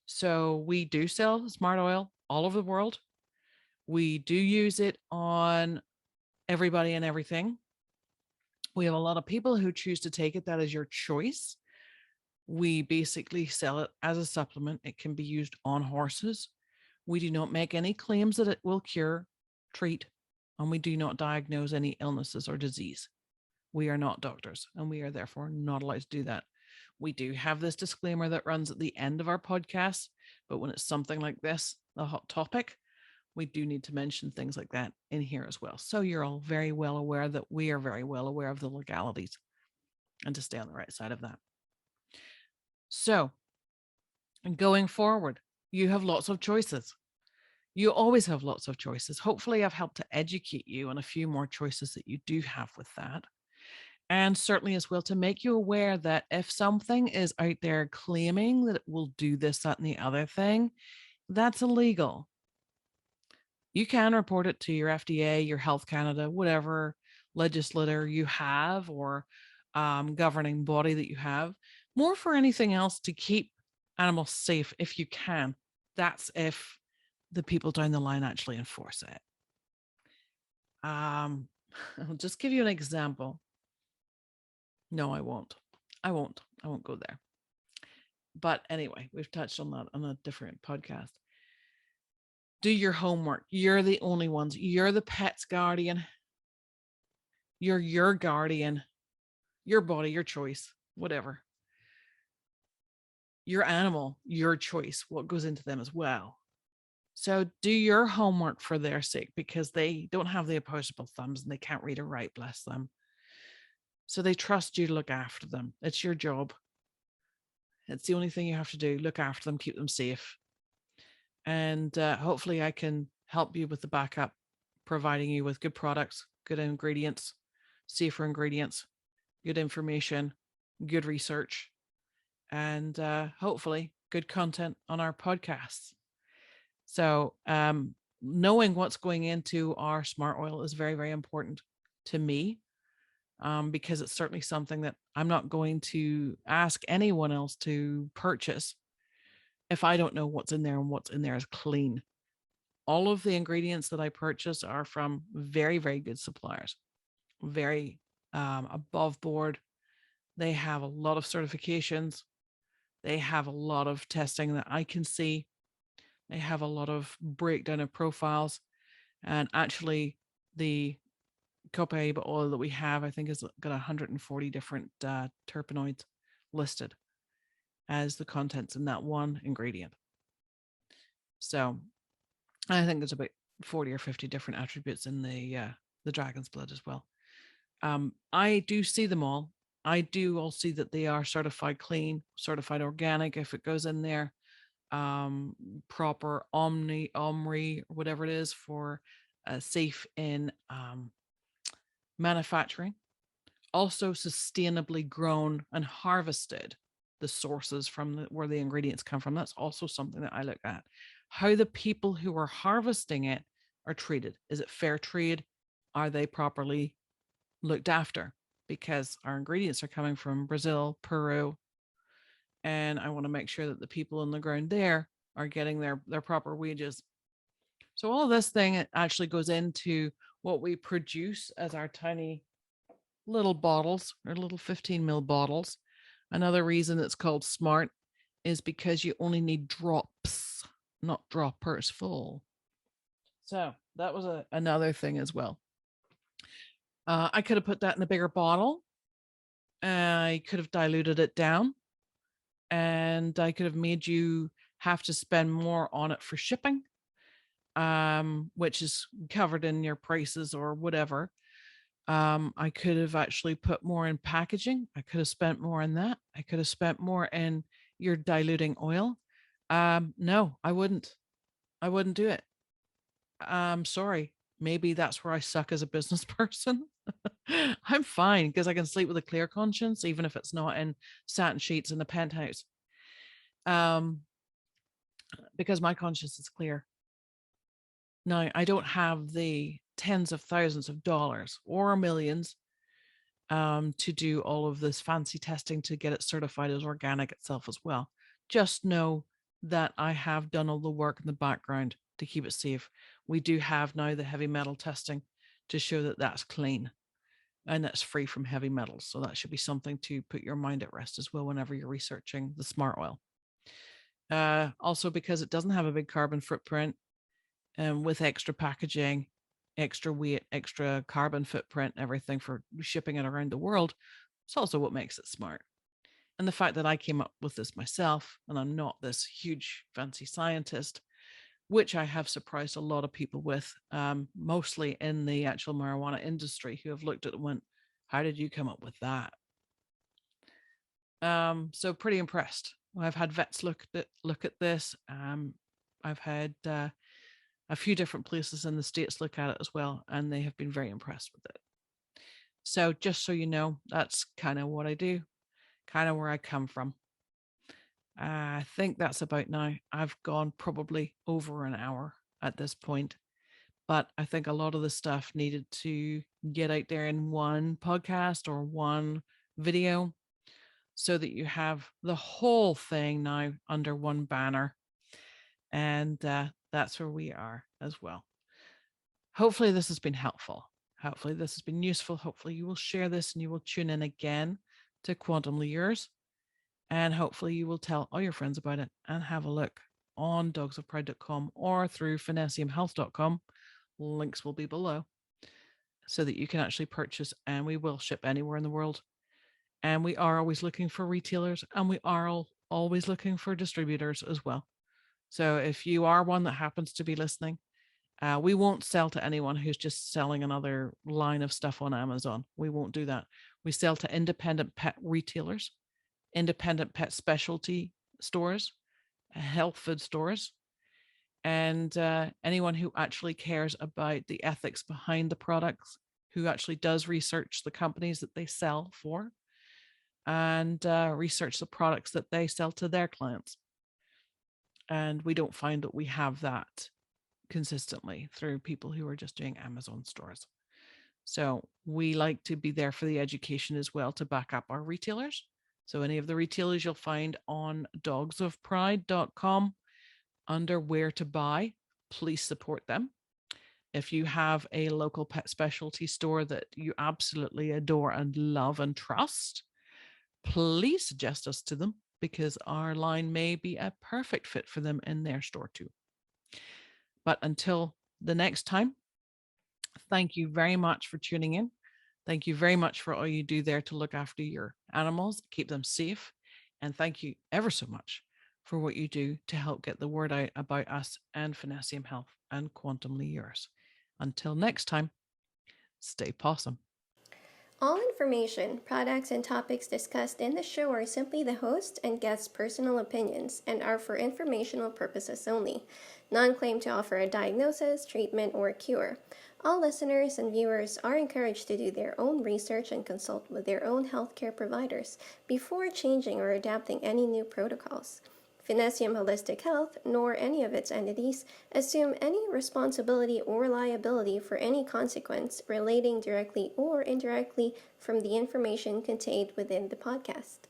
So we do sell smart oil all over the world. We do use it on everybody and everything. We have a lot of people who choose to take it. That is your choice. We basically sell it as a supplement. It can be used on horses. We do not make any claims that it will cure treat, and we do not diagnose any illnesses or disease. We are not doctors, and we are therefore not allowed to do that. We do have this disclaimer that runs at the end of our podcast, but when it's something like this, a hot topic, we do need to mention things like that in here as well. So you're all very well aware that we are very well aware of the legalities and to stay on the right side of that. So going forward, you have lots of choices. You always have lots of choices. Hopefully, I've helped to educate you on a few more choices that you do have with that. And certainly as well to make you aware that if something is out there claiming that it will do this, that, and the other thing, that's illegal. You can report it to your FDA, your Health Canada, whatever legislator you have or governing body that you have, more for anything else to keep animals safe if you can. That's if the people down the line actually enforce it. I'll just give you an example. No, I won't. I won't go there. But anyway, we've touched on that on a different podcast. Do your homework. You're the only ones. You're the pet's guardian. You're your guardian. Your body, your choice, whatever. Your animal, your choice, what goes into them as well. So do your homework for their sake, because they don't have the opposable thumbs and they can't read or write, bless them. So they trust you to look after them. It's your job. It's the only thing you have to do. Look after them, keep them safe. And hopefully I can help you with the backup, providing you with good products, good ingredients, safer ingredients, good information, good research, and hopefully good content on our podcasts. So knowing what's going into our smart oil is very, very important to me, because it's certainly something that I'm not going to ask anyone else to purchase if I don't know what's in there and what's in there is clean. All of the ingredients that I purchase are from very, very good suppliers, very above board. They have a lot of certifications. They have a lot of testing that I can see. They have a lot of breakdown of profiles. And actually, the copaiba oil that we have, I think, has got 140 different terpenoids listed as the contents in that one ingredient. So I think there's about 40 or 50 different attributes in the dragon's blood as well. I do see them all. I do all see that they are certified clean, certified organic if it goes in there, proper OMRI, whatever it is for safe in manufacturing. Also sustainably grown and harvested, the sources from where the ingredients come from. That's also something that I look at. How the people who are harvesting it are treated. Is it fair trade? Are they properly looked after? Because our ingredients are coming from Brazil, Peru, and I want to make sure that the people on the ground there are getting their proper wages. So all of this thing actually goes into what we produce as our tiny little bottles, or little 15 ml bottles. Another reason it's called smart is because you only need drops, not droppers full. So that was another thing as well. I could have put that in a bigger bottle. I could have diluted it down, and I could have made you have to spend more on it for shipping, which is covered in your prices or whatever. I could have actually put more in packaging. I could have spent more in that. I could have spent more in your diluting oil. No, I wouldn't. I wouldn't do it. Sorry. Maybe that's where I suck as a business person. I'm fine because I can sleep with a clear conscience, even if it's not in satin sheets in the penthouse. Because my conscience is clear. Now, I don't have the tens of thousands of dollars or millions to do all of this fancy testing to get it certified as organic itself as well. Just know that I have done all the work in the background to keep it safe. We do have now the heavy metal testing to show that that's clean and that's free from heavy metals. So that should be something to put your mind at rest as well whenever you're researching the smart oil. Also, because it doesn't have a big carbon footprint, and with extra packaging, extra weight, extra carbon footprint, everything for shipping it around the world. It's also what makes it smart. And the fact that I came up with this myself, and I'm not this huge fancy scientist, which I have surprised a lot of people with, mostly in the actual marijuana industry, who have looked at it and went, how did you come up with that? So pretty impressed. I've had vets look at this. I've had a few different places in the States look at it as well, and they have been very impressed with it. So just so you know, that's kind of what I do, kind of where I come from. I think that's about now. I've gone probably over an hour at this point, but I think a lot of the stuff needed to get out there in one podcast or one video so that you have the whole thing now under one banner. And that's where we are as well. Hopefully this has been helpful. Hopefully this has been useful. Hopefully you will share this and you will tune in again to Quantumly Yours. And hopefully you will tell all your friends about it and have a look on dogsofpride.com or through finnessiamhealth.com. Links will be below so that you can actually purchase, and we will ship anywhere in the world. And we are always looking for retailers, and we are always looking for distributors as well. So if you are one that happens to be listening, we won't sell to anyone who's just selling another line of stuff on Amazon. We won't do that. We sell to independent pet retailers, independent pet specialty stores, health food stores, and anyone who actually cares about the ethics behind the products, who actually does research the companies that they sell for, and research the products that they sell to their clients. And we don't find that we have that consistently through people who are just doing Amazon stores. So we like to be there for the education as well to back up our retailers. So any of the retailers you'll find on dogsofpride.com under where to buy, please support them. If you have a local pet specialty store that you absolutely adore and love and trust, please suggest us to them, because our line may be a perfect fit for them in their store too. But until the next time, thank you very much for tuning in. Thank you very much for all you do there to look after your animals, keep them safe. And thank you ever so much for what you do to help get the word out about us and Finnessiam Health and Quantumly Yours. Until next time, stay possum. All information, products, and topics discussed in the show are simply the host and guest's personal opinions and are for informational purposes only. None claim to offer a diagnosis, treatment, or cure. All listeners and viewers are encouraged to do their own research and consult with their own healthcare providers before changing or adapting any new protocols. Finnessiam Holistic Health, nor any of its entities, assume any responsibility or liability for any consequence relating directly or indirectly from the information contained within the podcast.